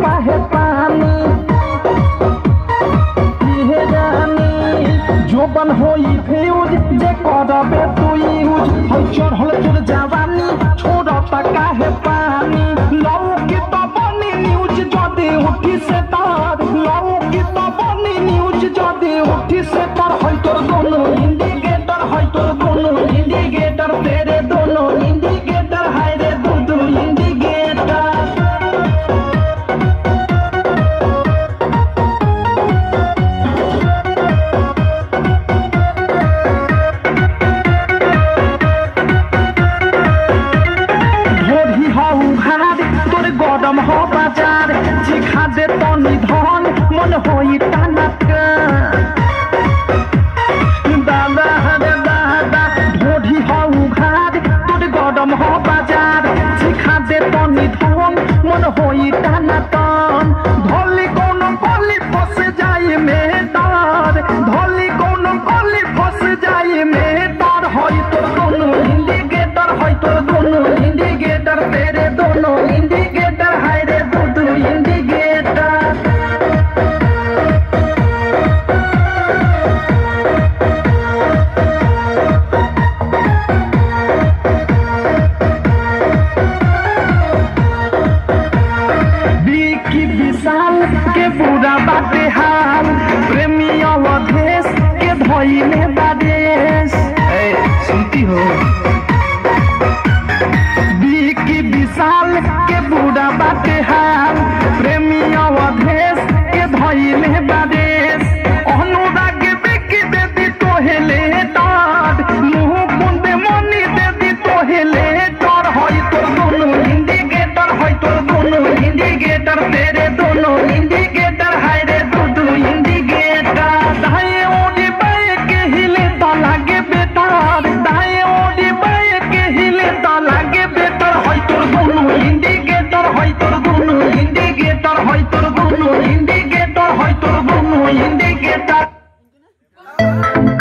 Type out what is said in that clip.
काहे पानी जोबन होई फ्यूज जे करबे तू यूज हो चढ़ल तोर जवानी छोड़ता काहे पानी लौकी तो बनी न्यूज जदे उठी से तार लौकी तो बनी न्यूज जदे उठी से तार होई तोर दोनों इंडिकेटर होई तोर दोनों इंडिकेटर तेरे दोनों इंडिकेटर हाय रे दो इंडिकेटर गरम हो बाजार जिखा दे तनी धन मन होई टानक दादा रे दादा ढोढी हो घाट तोर गरम हो बाजार जिखा दे तनी धन मन होई टानक धोली कोनो कोली फस जाई में तार धोली कोनो कोली फस जाई में तार होई तोर दोनों इंडिकेटर होई तोर दोनों इंडिकेटर तेरे दोनों इंडिकेटर हाय रे दो इंडिकेटर बिकी विशाल के बुरा बाटे हाल प्रेमी अवधेश के धइले बादेश सुनती हो बिकी विशाल के बुरा बाटे हाल प्रेमी अवधेश के धइले बादेश अनुराग बिकी दे दी तोहेले डाट मुंह कुंदे मनी दे दी तोहेले डर होई तोर दोनों इंडिकेटर होई तोर दोनों इंडिकेटर तेरे दोनों इंडिकेटर हाय रे दो इंडिकेटर दाएं ओडी बाएं के हिले तो लागे बेटार दाएं ओडी बाएं के हिले तो लागे बेटार होई तोर दोनों इंडिकेटर होई तोर दोनों इंडिकेटर होई तोर दोनों इंडिकेटर होई तोर दोनों इंडिकेटर